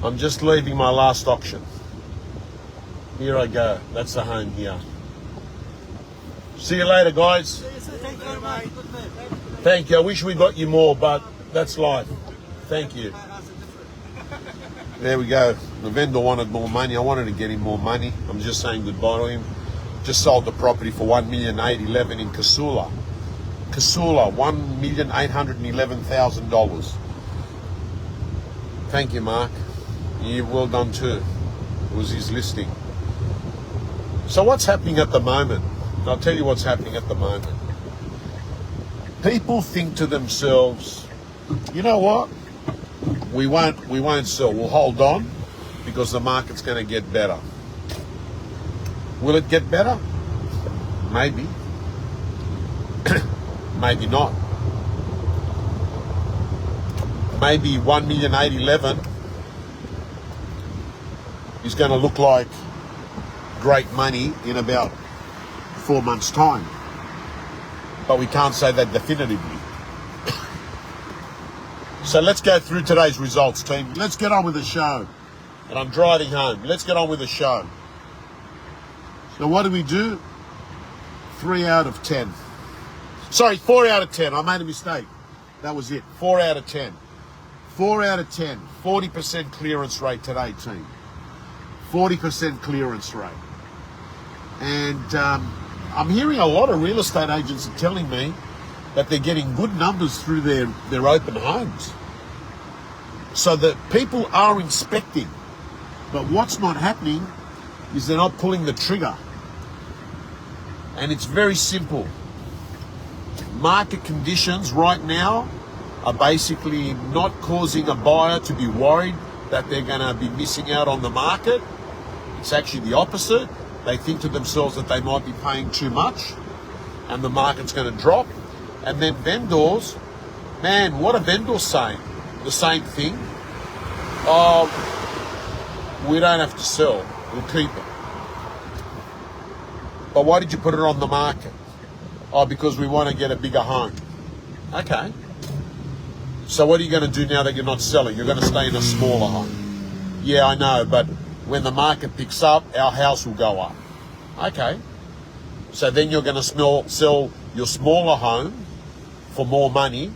I'm just leaving my last auction. Here I go. That's the home here. See you later, guys. Thank you. I wish we got you more, but that's life. Thank you. There we go. The vendor wanted more money. I wanted to get him more money. I'm just saying goodbye to him. Just sold the property for $1,811,000 in Casula. Casula, $1,811,000. Thank you, Mark. You well done too. It was his listing. So what's happening at the moment? I'll tell you what's happening at the moment. People think to themselves, you know what? We won't sell. We'll hold on because the market's going to get better. Will it get better? Maybe. Maybe not. Maybe 1,811,000 is going to look like great money in about 4 months' time. But we can't say that definitively. So let's go through today's results, team. Let's get on with the show. And I'm driving home. Let's get on with the show. So what do we do? 3 out of 10. Sorry, 4 out of 10. I made a mistake. That was it. 4 out of 10. 4 out of 10. 40% clearance rate today, team. 40% clearance rate. And I'm hearing a lot of real estate agents telling me that they're getting good numbers through their open homes. So that people are inspecting. But what's not happening is they're not pulling the trigger. And it's very simple. Market conditions right now are basically not causing a buyer to be worried that they're going to be missing out on the market. It's actually the opposite. They think to themselves that they might be paying too much and the market's going to drop. And then vendors, man, what are vendors saying? The same thing. Oh, we don't have to sell. We'll keep it. But why did you put it on the market? Oh, because we want to get a bigger home. Okay. So what are you going to do now that you're not selling? You're going to stay in a smaller home. Yeah, I know, but when the market picks up, our house will go up. Okay. So then you're going to sell your smaller home for more money.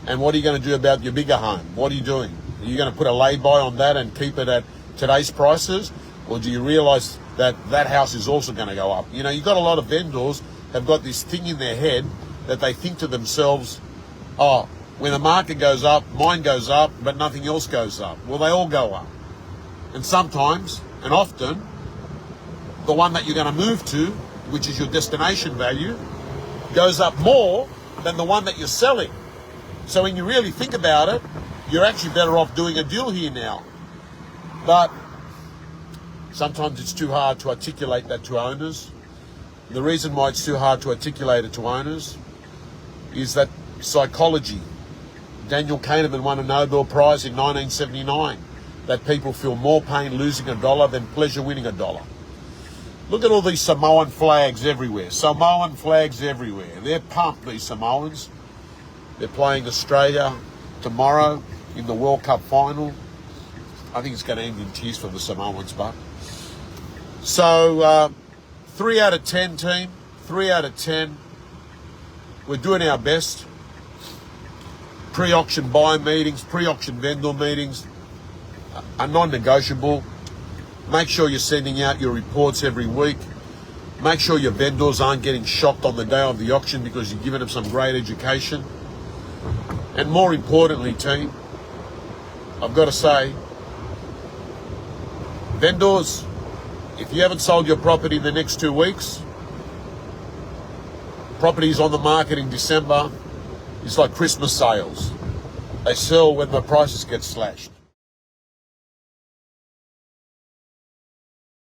And what are you going to do about your bigger home? What are you doing? Are you going to put a lay-by on that and keep it at today's prices? Or do you realize that that house is also going to go up? You know, you've got a lot of vendors have got this thing in their head that they think to themselves, oh, when the market goes up, mine goes up, but nothing else goes up. Well, they all go up. And sometimes, and often, the one that you're going to move to, which is your destination value, goes up more than the one that you're selling. So when you really think about it, you're actually better off doing a deal here now. But sometimes it's too hard to articulate that to owners. The reason why it's too hard to articulate it to owners is that psychology. Daniel Kahneman won a Nobel Prize in 1979 that people feel more pain losing $1 than pleasure winning $1. Look at all these Samoan flags everywhere. Samoan flags everywhere. They're pumped, these Samoans. They're playing Australia tomorrow in the World Cup final. I think it's going to end in tears for the Samoans, but. So, 3 out of 10, team. 3 out of 10. We're doing our best. Pre-auction buyer meetings, pre-auction vendor meetings are non-negotiable. Make sure you're sending out your reports every week. Make sure your vendors aren't getting shocked on the day of the auction because you've given them some great education. And more importantly, team, I've got to say, vendors, if you haven't sold your property in the next 2 weeks, properties on the market in December, it's like Christmas sales. They sell when the prices get slashed.